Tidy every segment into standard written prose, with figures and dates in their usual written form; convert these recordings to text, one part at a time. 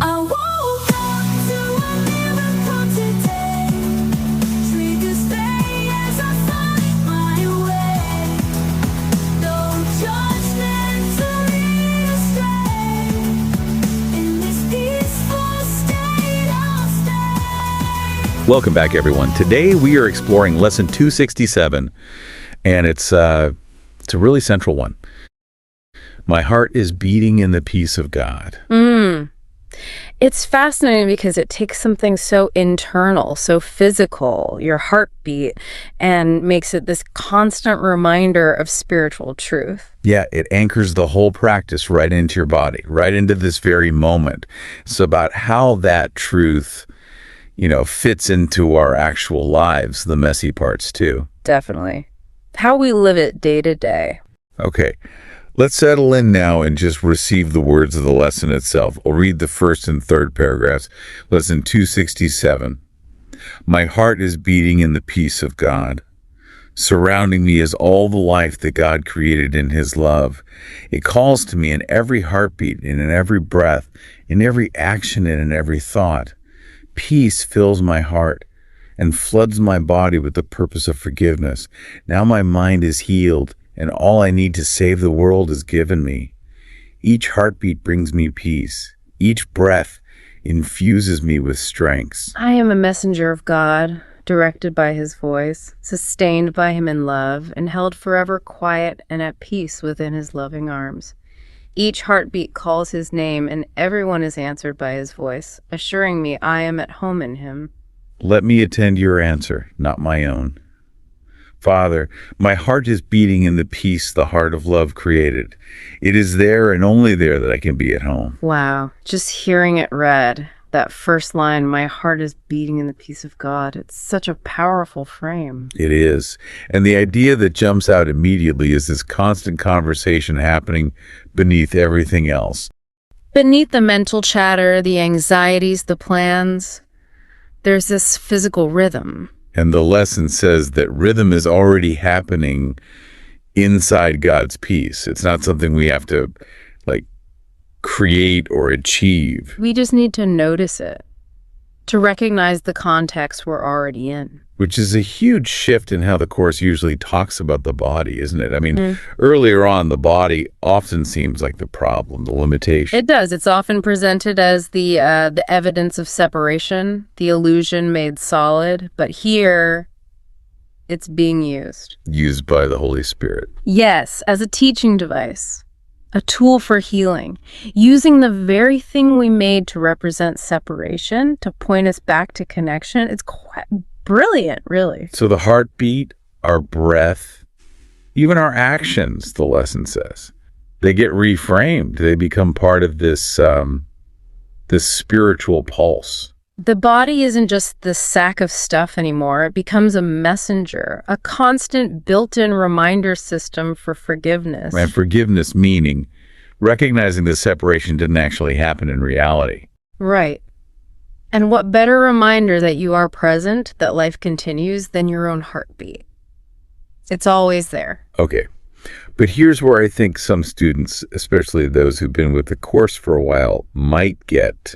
I woke up to a miracle today. Triggers stay as I find my way. No judgment to lead astray. In this peaceful state I'll stay. Welcome back, everyone. Today we are exploring lesson 267, and it's a really central one. My heart is beating in the peace of God. It's fascinating because it takes something so internal, so physical, your heartbeat, and makes it this constant reminder of spiritual truth. Yeah, it anchors the whole practice right into your body, right into this very moment. It's about how that truth, fits into our actual lives, the messy parts too. Definitely. How we live it day to day. Okay, let's settle in now and just receive the words of the lesson itself. I'll read the first and third paragraphs. Lesson 267. My heart is beating in the peace of God. Surrounding me is all the life that God created in His love. It calls to me in every heartbeat and in every breath, in every action and in every thought. Peace fills my heart and floods my body with the purpose of forgiveness. Now my mind is healed, and all I need to save the world is given me. Each heartbeat brings me peace. Each breath infuses me with strength. I am a messenger of God, directed by His voice, sustained by Him in love, and held forever quiet and at peace within His loving arms. Each heartbeat calls His name, and everyone is answered by His voice, assuring me I am at home in Him. Let me attend your answer, not my own. Father, my heart is beating in the peace the heart of love created. It is there and only there that I can be at home. Wow, just hearing it read, that first line, my heart is beating in the peace of God, it's such a powerful frame. It is. And the idea that jumps out immediately is this constant conversation happening beneath everything else. Beneath the mental chatter, the anxieties, the plans, there's this physical rhythm. And the lesson says that rhythm is already happening inside God's peace. It's not something we have to, create or achieve. We just need to notice it, to recognize the context we're already in. Which is a huge shift in how the Course usually talks about the body, isn't it? I mean, earlier on, the body often seems like the problem, the limitation. It does. It's often presented as the evidence of separation, the illusion made solid. But here, it's being used. Used by the Holy Spirit. Yes, as a teaching device, a tool for healing, using the very thing we made to represent separation, to point us back to connection. It's quite brilliant, really. So the heartbeat, our breath, even our actions, the lesson says, they get reframed. They become part of this spiritual pulse. The body isn't just the sack of stuff anymore. It becomes a messenger, a constant built-in reminder system for forgiveness. And forgiveness meaning recognizing the separation didn't actually happen in reality. Right. And what better reminder that you are present, that life continues, than your own heartbeat? It's always there. Okay. But here's where I think some students, especially those who've been with the Course for a while, might get,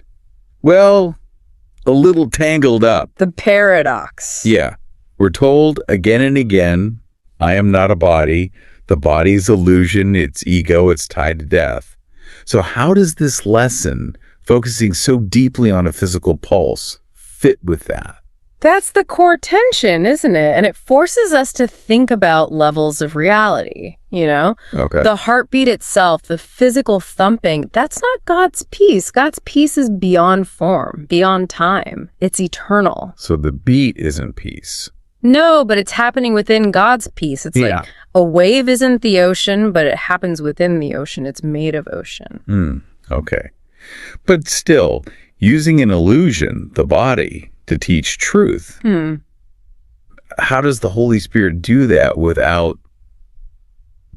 a little tangled up. The paradox. Yeah. We're told again and again, I am not a body. The body's illusion, it's ego, it's tied to death. So how does this lesson, focusing so deeply on a physical pulse, fit with that? That's the core tension, isn't it? And it forces us to think about levels of reality, Okay. The heartbeat itself, the physical thumping, that's not God's peace. God's peace is beyond form, beyond time. It's eternal. So the beat isn't peace. No, but it's happening within God's peace. It's like a wave isn't the ocean, but it happens within the ocean. It's made of ocean. Okay. But still, using an illusion, the body, to teach truth. How does the Holy Spirit do that without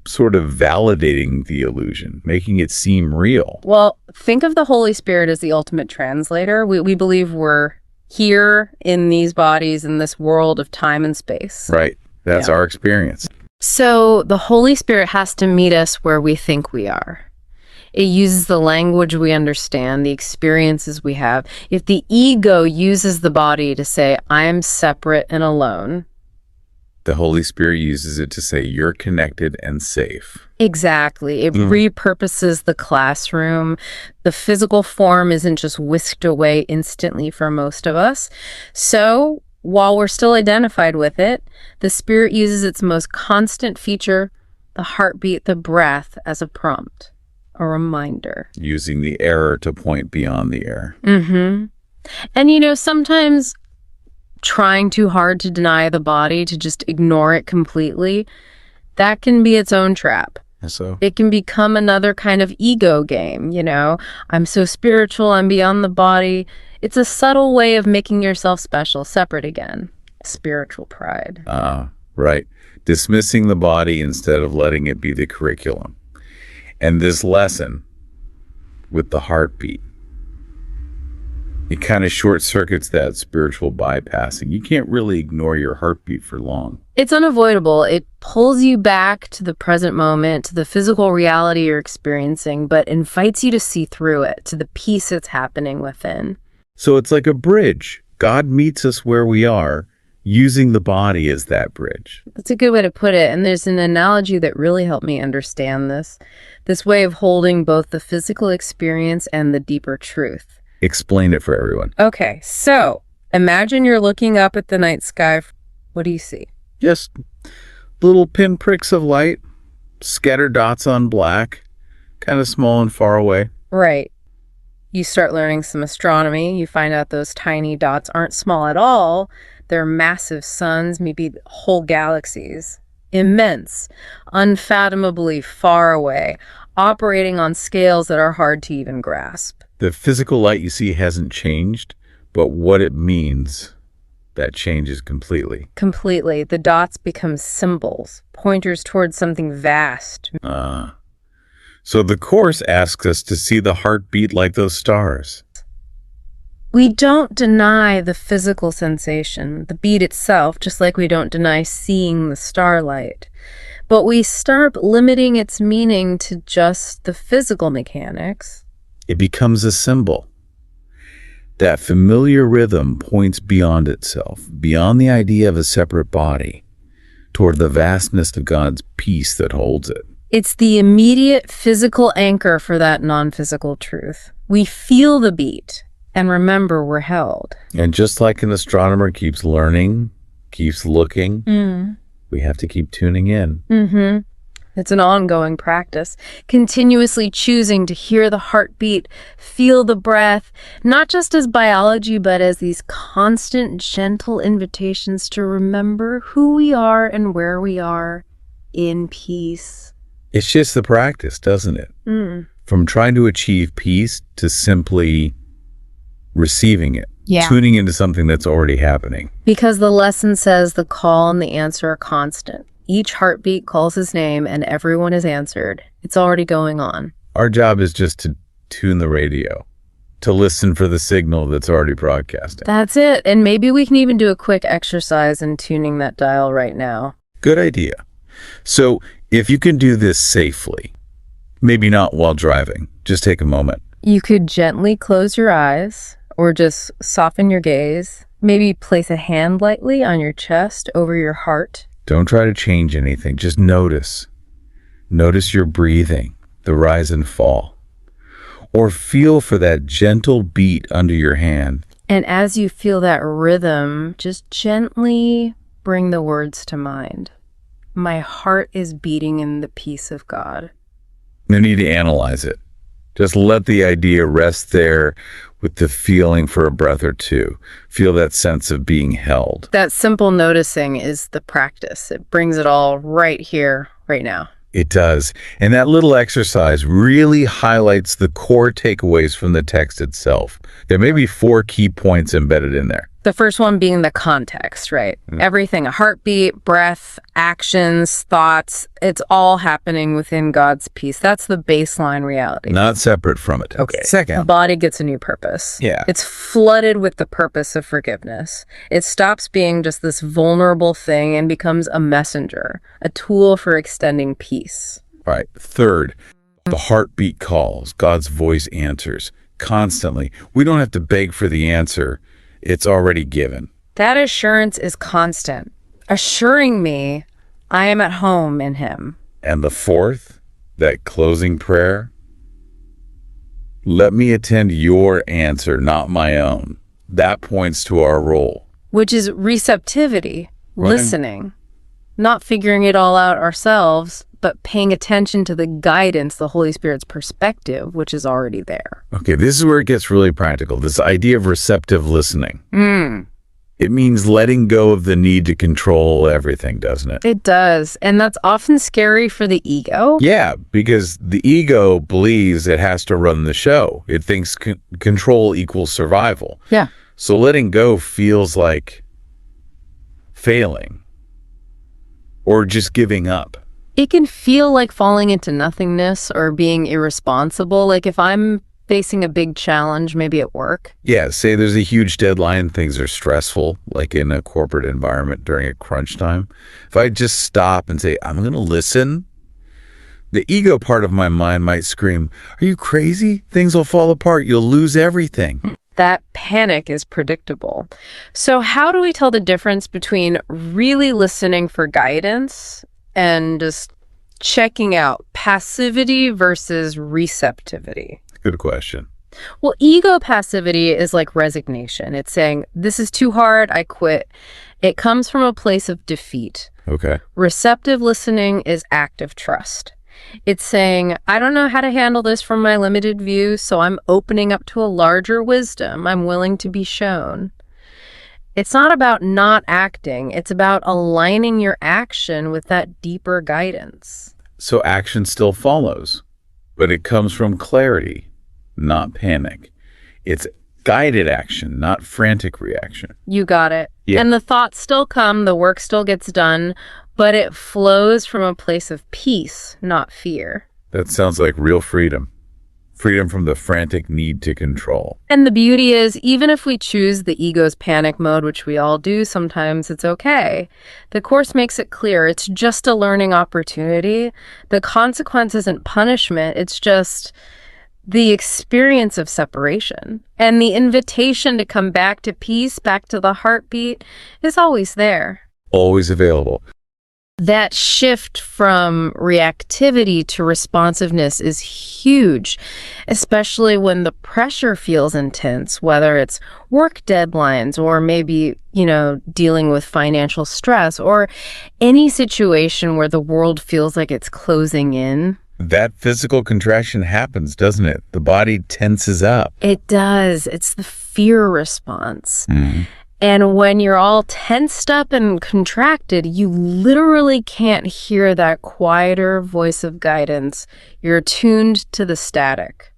sort of validating the illusion, making it seem real? Well, think of the Holy Spirit as the ultimate translator. We believe we're here in these bodies, in this world of time and space. Right. That's our experience. So the Holy Spirit has to meet us where we think we are. It uses the language we understand, the experiences we have. If the ego uses the body to say, I'm separate and alone. The Holy Spirit uses it to say, you're connected and safe. Exactly. It repurposes the classroom. The physical form isn't just whisked away instantly for most of us. So while we're still identified with it, the Spirit uses its most constant feature, the heartbeat, the breath, as a prompt, a reminder. Using the error to point beyond the error. And sometimes trying too hard to deny the body, to just ignore it completely, that can be its own trap. So It can become another kind of ego game, I'm so spiritual, I'm beyond the body. It's a subtle way of making yourself special, separate again. Spiritual pride. right. Dismissing the body instead of letting it be the curriculum. And this lesson with the heartbeat, it kind of short circuits that spiritual bypassing. You can't really ignore your heartbeat for long. It's unavoidable. It pulls you back to the present moment, to the physical reality you're experiencing, but invites you to see through it, to the peace that's happening within. So it's like a bridge. God meets us where we are, using the body as that bridge. That's a good way to put it. And there's an analogy that really helped me understand this way of holding both the physical experience and the deeper truth. Explain it for everyone. Okay, so imagine you're looking up at the night sky. What do you see? Just little pinpricks of light, scattered dots on black, kind of small and far away. Right. You start learning some astronomy. You find out those tiny dots aren't small at all. They're massive suns, maybe whole galaxies. Immense, unfathomably far away, operating on scales that are hard to even grasp. The physical light you see hasn't changed, but what it means, that changes completely. Completely. The dots become symbols, pointers towards something vast. So the Course asks us to see the heartbeat like those stars. We don't deny the physical sensation, the beat itself, just like we don't deny seeing the starlight. But we start limiting its meaning to just the physical mechanics. It becomes a symbol. That familiar rhythm points beyond itself, beyond the idea of a separate body, toward the vastness of God's peace that holds it. It's the immediate physical anchor for that non-physical truth. We feel the beat and remember we're held. And just like an astronomer keeps learning, keeps looking, we have to keep tuning in. It's an ongoing practice, continuously choosing to hear the heartbeat, feel the breath, not just as biology, but as these constant, gentle invitations to remember who we are and where we are in peace. It's just the practice, doesn't it? From trying to achieve peace to simply receiving it, tuning into something that's already happening. Because the lesson says the call and the answer are constant. Each heartbeat calls his name and everyone is answered. It's already going on. Our job is just to tune the radio, to listen for the signal that's already broadcasting. That's it. And maybe we can even do a quick exercise in tuning that dial right now. Good idea. So if you can do this safely, maybe not while driving, just take a moment. You could gently close your eyes or just soften your gaze. Maybe place a hand lightly on your chest over your heart. Don't try to change anything. Just notice. Notice your breathing, the rise and fall. Or feel for that gentle beat under your hand. And as you feel that rhythm, just gently bring the words to mind. My heart is beating in the peace of God. No need to analyze it. Just let the idea rest there with the feeling for a breath or two. Feel that sense of being held. That simple noticing is the practice. It brings it all right here, right now. It does. And that little exercise really highlights the core takeaways from the text itself. There may be 4 key points embedded in there. The first one being the context, right? Everything, a heartbeat, breath, actions, thoughts, it's all happening within God's peace. That's the baseline reality. Not separate from it. Okay. The Second. body gets a new purpose. Yeah. It's flooded with the purpose of forgiveness. It stops being just this vulnerable thing and becomes a messenger, a tool for extending peace. All right. Third. The heartbeat calls, God's voice answers constantly. We don't have to beg for the answer. It's already given. That assurance is constant, assuring me I am at home in him. And the fourth, that closing prayer, let me attend your answer, not my own. That points to our role. Which is receptivity, Right. listening, not figuring it all out ourselves, but paying attention to the guidance, the Holy Spirit's perspective, which is already there. Okay, this is where it gets really practical. This idea of receptive listening. It means letting go of the need to control everything, doesn't it? It does. And that's often scary for the ego. Yeah, because the ego believes it has to run the show. It thinks control equals survival. Yeah. So letting go feels like failing or just giving up. It can feel like falling into nothingness or being irresponsible. Like if I'm facing a big challenge, maybe at work. Yeah, say there's a huge deadline, things are stressful, like in a corporate environment during a crunch time. If I just stop and say, I'm going to listen, the ego part of my mind might scream, are you crazy? Things will fall apart. You'll lose everything. That panic is predictable. So how do we tell the difference between really listening for guidance and just checking out passivity versus receptivity? Good question. Well, ego passivity is like resignation. It's saying, this is too hard, I quit. It comes from a place of defeat. Okay. Receptive listening is active trust. It's saying, I don't know how to handle this from my limited view, so I'm opening up to a larger wisdom I'm willing to be shown. It's not about not acting. It's about aligning your action with that deeper guidance. So action still follows, but it comes from clarity, not panic. It's guided action, not frantic reaction. You got it. Yeah. And the thoughts still come, the work still gets done, but it flows from a place of peace, not fear. That sounds like real freedom. Freedom from the frantic need to control. And the beauty is, even if we choose the ego's panic mode, which we all do sometimes, it's okay. The Course makes it clear it's just a learning opportunity. The consequence isn't punishment, it's just the experience of separation. And the invitation to come back to peace, back to the heartbeat, is always there. Always available. That shift from reactivity to responsiveness is huge, especially when the pressure feels intense, whether it's work deadlines or maybe, dealing with financial stress or any situation where the world feels like it's closing in. That physical contraction happens, doesn't it? The body tenses up. It does. It's the fear response. Mhm. And when you're all tensed up and contracted, you literally can't hear that quieter voice of guidance. You're tuned to the static.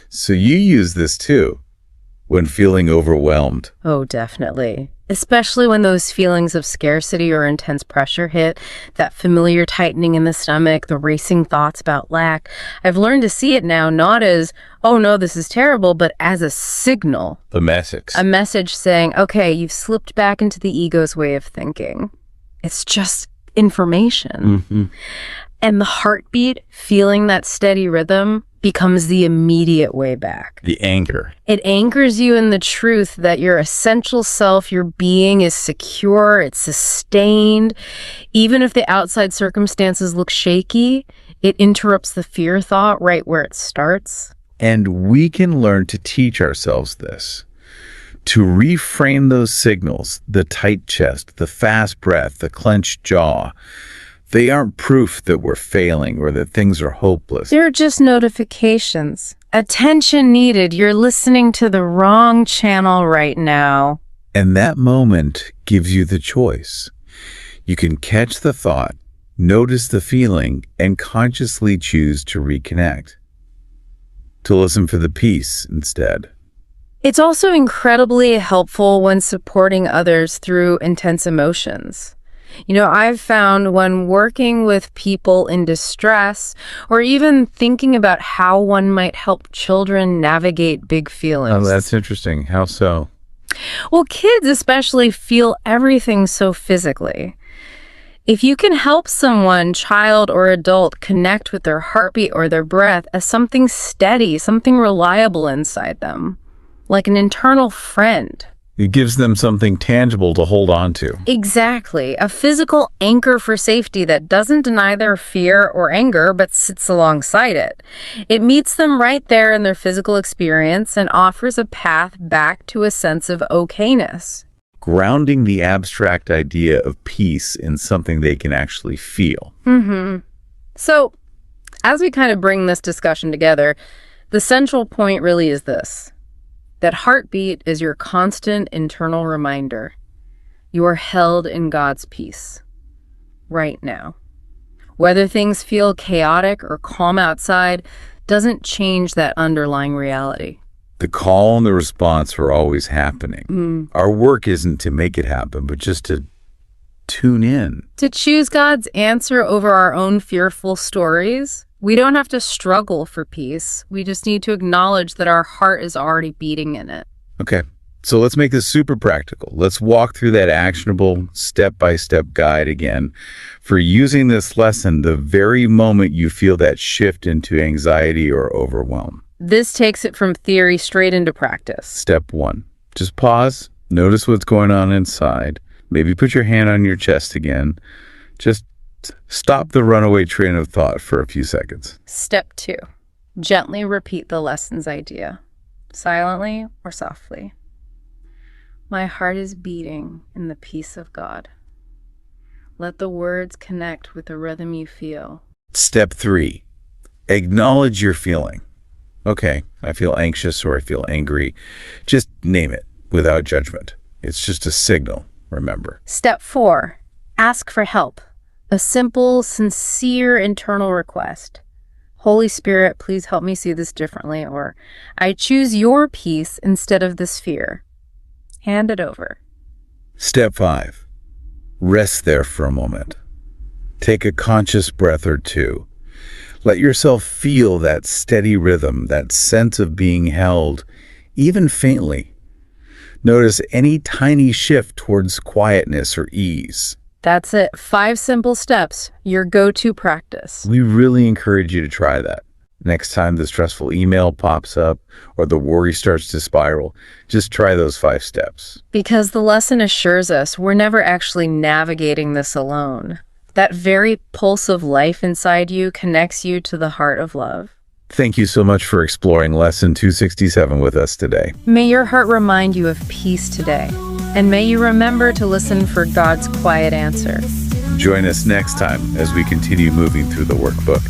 So you use this too when feeling overwhelmed. Oh, definitely. Especially when those feelings of scarcity or intense pressure hit, that familiar tightening in the stomach, the racing thoughts about lack. I've learned to see it now not as, oh no, this is terrible, but as a signal. The message. A message saying, okay, you've slipped back into the ego's way of thinking. It's just information. Mm-hmm. And the heartbeat, feeling that steady rhythm, becomes the immediate way back. The anchor. It anchors you in the truth that your essential self, your being, is secure, it's sustained. Even if the outside circumstances look shaky, it interrupts the fear thought right where it starts. And we can learn to teach ourselves this. To reframe those signals, the tight chest, the fast breath, the clenched jaw. They aren't proof that we're failing or that things are hopeless. They're just notifications. Attention needed. You're listening to the wrong channel right now. And that moment gives you the choice. You can catch the thought, notice the feeling, and consciously choose to reconnect. To listen for the peace instead. It's also incredibly helpful when supporting others through intense emotions. I've found when working with people in distress or even thinking about how one might help children navigate big feelings. Oh, that's interesting. How so? Well, kids especially feel everything so physically. If you can help someone, child or adult, connect with their heartbeat or their breath as something steady, something reliable inside them, like an internal friend. It gives them something tangible to hold on to. Exactly. A physical anchor for safety that doesn't deny their fear or anger, but sits alongside it. It meets them right there in their physical experience and offers a path back to a sense of okayness. Grounding the abstract idea of peace in something they can actually feel. So, as we kind of bring this discussion together, the central point really is this: that heartbeat is your constant internal reminder. You are held in God's peace right now. Whether things feel chaotic or calm outside doesn't change that underlying reality. The call and the response are always happening. Our work isn't to make it happen, but just to tune in. To choose God's answer over our own fearful stories. We don't have to struggle for peace. We just need to acknowledge that our heart is already beating in it. Okay, so let's make this super practical. Let's walk through that actionable step-by-step guide again for using this lesson the very moment you feel that shift into anxiety or overwhelm. This takes it from theory straight into practice. Step 1, just pause, notice what's going on inside. Maybe put your hand on your chest again. Just stop the runaway train of thought for a few seconds. Step 2, gently repeat the lesson's idea, silently or softly. My heart is beating in the peace of God. Let the words connect with the rhythm you feel. Step 3, acknowledge your feeling. Okay, I feel anxious or I feel angry. Just name it without judgment. It's just a signal, remember. Step 4, ask for help. A simple, sincere internal request. Holy Spirit, please help me see this differently, or I choose your peace instead of this fear. Hand it over. Step 5, rest there for a moment. Take a conscious breath or two. Let yourself feel that steady rhythm, that sense of being held, even faintly. Notice any tiny shift towards quietness or ease. That's it. 5 simple steps, your go-to practice. We really encourage you to try that. Next time the stressful email pops up or the worry starts to spiral, just try those 5 steps. Because the lesson assures us we're never actually navigating this alone. That very pulse of life inside you connects you to the heart of love. Thank you so much for exploring Lesson 267 with us today. May your heart remind you of peace today, and may you remember to listen for God's quiet answer. Join us next time as we continue moving through the workbook.